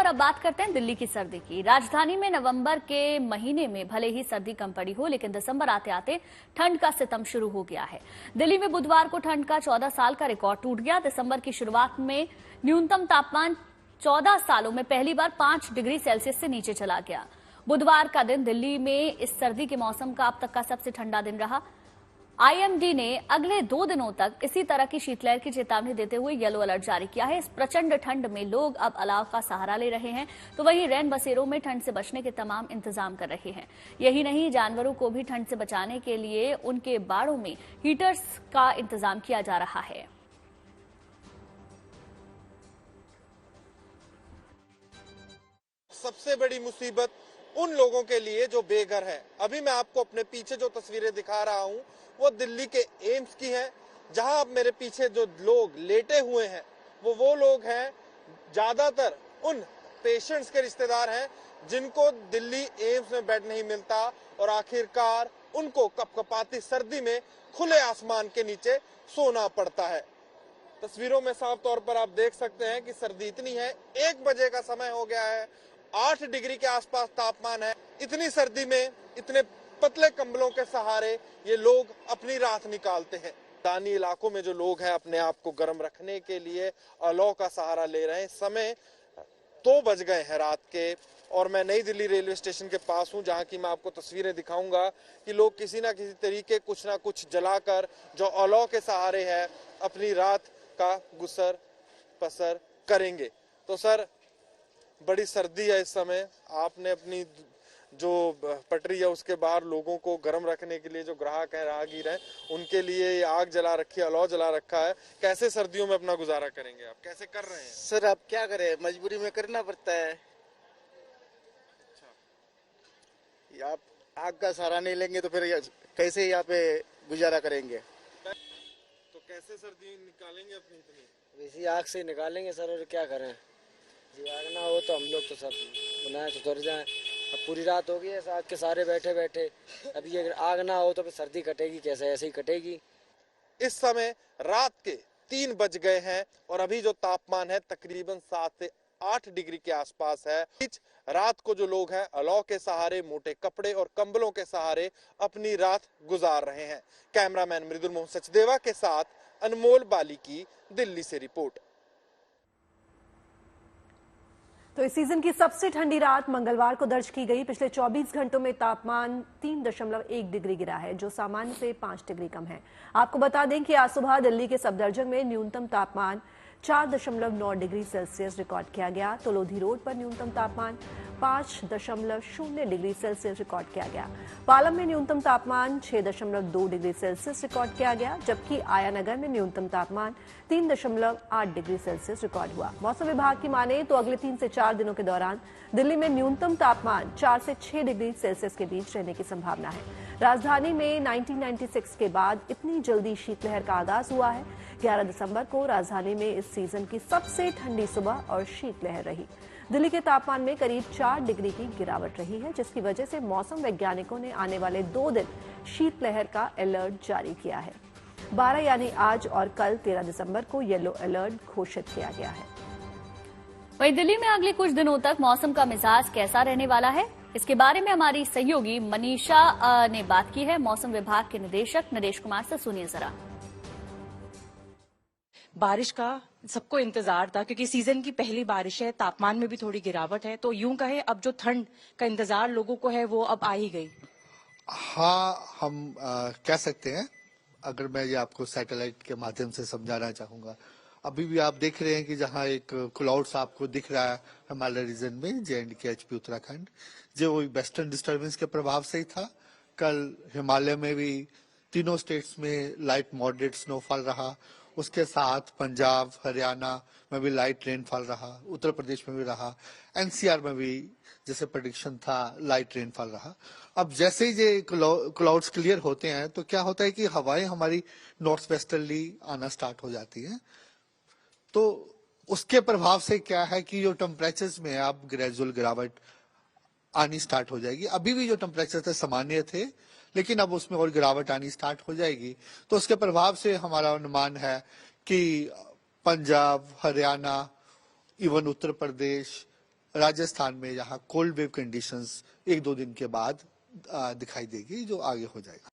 और अब बात करते हैं दिल्ली की सर्दी की। राजधानी में नवंबर के महीने में भले ही सर्दी कम पड़ी हो, लेकिन दिसंबर आते आते ठंड का सितम शुरू हो गया है। दिल्ली में बुधवार को ठंड का 14 साल का रिकॉर्ड टूट गया। दिसंबर की शुरुआत में न्यूनतम तापमान 14 सालों में पहली बार 5 डिग्री सेल्सियस से नीचे चला गया। बुधवार का दिन दिल्ली में इस सर्दी के मौसम का अब तक का सबसे ठंडा दिन रहा। आईएमडी ने अगले 2 दिनों तक इसी तरह की शीतलहर की चेतावनी देते हुए येलो अलर्ट जारी किया है। इस प्रचंड ठंड में लोग अब अलाव का सहारा ले रहे हैं, तो वहीं रैन बसेरों में ठंड से बचने के तमाम इंतजाम कर रहे हैं। यही नहीं, जानवरों को भी ठंड से बचाने के लिए उनके बाड़ों में हीटर्स का इंतजाम किया जा रहा है। सबसे बड़ी मुसीबत उन लोगों के लिए जो बेघर है। अभी मैं आपको अपने पीछे जो तस्वीरें दिखा रहा हूं वो दिल्ली के एम्स की है, जहां अब मेरे पीछे जो लोग लेटे हुए हैं वो लोग हैं, ज्यादातर उन पेशेंट्स के रिश्तेदार हैं जिनको दिल्ली एम्स में बेड नहीं मिलता और आखिरकार उनको कपकपाती सर्दी में खुले आसमान के नीचे सोना पड़ता है। तस्वीरों में साफ तौर पर आप देख सकते हैं कि सर्दी इतनी है, 1 बजे का समय हो गया है, 8 डिग्री के आसपास तापमान है। इतनी सर्दी में इतने पतले कंबलों के सहारे ये लोग अपनी रात निकालते हैं। दानी इलाकों में जो लोग हैं अपने आप को गर्म रखने के लिए अलाव का सहारा ले रहे हैं। समय 2 बज गए हैं रात के और मैं नई दिल्ली रेलवे स्टेशन के पास हूं, जहां की मैं आपको तस्वीरें दिखाऊंगा कि लोग किसी ना किसी तरीके कुछ ना कुछ जलाकर जो अलाव के सहारे है अपनी रात का गुसर बसर करेंगे। तो सर, बड़ी सर्दी है इस समय, आपने अपनी जो पटरी है उसके बाहर लोगों को गर्म रखने के लिए जो ग्राहक हैं, राहगीर हैं, उनके लिए आग जला रखी है, अलाव जला रखा है। कैसे सर्दियों में अपना गुजारा करेंगे आप, कैसे कर रहे हैं? सर आप क्या करें, मजबूरी में करना पड़ता है। अच्छा। आप आग का सहारा नहीं लेंगे तो फिर कैसे यहाँ पे गुजारा करेंगे? तो कैसे सर्दी निकालेंगे अपनी इतनी? इसी आग से निकालेंगे सर, और क्या करें। जी आग ना हो तो हम लोग तो सब बनाए तो डर जाए। अब पूरी रात हो गई है साथ के सारे बैठे बैठे, अब ये अगर आग ना हो तो फिर सर्दी कटेगी कैसे? ऐसे ही कटेगी। इस समय रात के 3 बज गए हैं और अभी जो तापमान है तकरीबन 7 से 8 डिग्री के आसपास है। रात को जो लोग हैं अलाव के सहारे, मोटे कपड़े और कंबलों के सहारे अपनी रात गुजार रहे हैं। कैमरामैन मृदुल मोहन सचदेवा के साथ अनमोल बाली की दिल्ली से रिपोर्ट। तो इस सीजन की सबसे ठंडी रात मंगलवार को दर्ज की गई। पिछले 24 घंटों में तापमान 3.1 डिग्री गिरा है, जो सामान्य से 5 डिग्री कम है। आपको बता दें कि आज सुबह दिल्ली के सफदरजंग में न्यूनतम तापमान 4.9 डिग्री सेल्सियस रिकॉर्ड किया गया। तो लोधी रोड पर न्यूनतम तापमान 5.0 डिग्री सेल्सियस रिकॉर्ड किया गया। पालम में न्यूनतम तापमान 6.2 डिग्री सेल्सियस रिकॉर्ड किया गया, जबकि आयानगर में न्यूनतम तापमान 3.8 डिग्री सेल्सियस रिकॉर्ड हुआ। मौसम विभाग की माने तो अगले 3 से 4 दिनों के दौरान दिल्ली में न्यूनतम तापमान 4 से 6 डिग्री सेल्सियस के बीच रहने की संभावना है। राजधानी में 1996 के बाद इतनी जल्दी शीतलहर का आगाज हुआ है। 11 दिसंबर को राजधानी में इस सीजन की सबसे ठंडी सुबह और शीतलहर रही। दिल्ली के तापमान में करीब 4 डिग्री की गिरावट रही है, जिसकी वजह से मौसम वैज्ञानिकों ने आने वाले 2 दिन शीतलहर का अलर्ट जारी किया है। 12 यानी आज और कल 13 दिसंबर को येलो अलर्ट घोषित किया गया है। वहीं दिल्ली में अगले कुछ दिनों तक मौसम का मिजाज कैसा रहने वाला है, इसके बारे में हमारी सहयोगी मनीषा ने बात की है मौसम विभाग के निदेशक नरेश कुमार से। सुनिए जरा। बारिश का सबको इंतजार था क्योंकि सीजन की पहली बारिश है, तापमान में भी थोड़ी गिरावट है, तो यूं कहे अब जो ठंड का इंतजार लोगों को है वो अब आ ही गई। हाँ, हम कह सकते हैं। अगर मैं ये आपको सैटेलाइट के माध्यम से समझाना चाहूंगा, अभी भी आप देख रहे हैं कि जहाँ एक क्लाउड्स आपको दिख रहा है हिमालय रीजन में, JNK HP उत्तराखंड, जो वेस्टर्न डिस्टर्बेंस के प्रभाव से ही था। कल हिमालय में भी तीनों स्टेट्स में लाइट मॉडरेट स्नोफॉल रहा, उसके साथ पंजाब हरियाणा में भी लाइट रेनफॉल रहा, उत्तर प्रदेश में भी रहा, NCR में भी जैसे प्रेडिक्शन था लाइट रेनफॉल रहा। अब जैसे ही ये क्लाउड्स क्लियर होते हैं तो क्या होता है कि हवाएं हमारी नॉर्थ वेस्टर्ली आना स्टार्ट हो जाती हैं। तो उसके प्रभाव से क्या है कि जो टेम्परेचर्स में अब ग्रेजुअल गिरावट आनी स्टार्ट हो जाएगी। अभी भी जो टेम्परेचर थे सामान्य थे, लेकिन अब उसमें और गिरावट आनी स्टार्ट हो जाएगी। तो उसके प्रभाव से हमारा अनुमान है कि पंजाब हरियाणा, इवन उत्तर प्रदेश, राजस्थान में यहाँ कोल्ड वेव कंडीशंस 1-2 दिन के बाद दिखाई देगी, जो आगे हो जाएगा।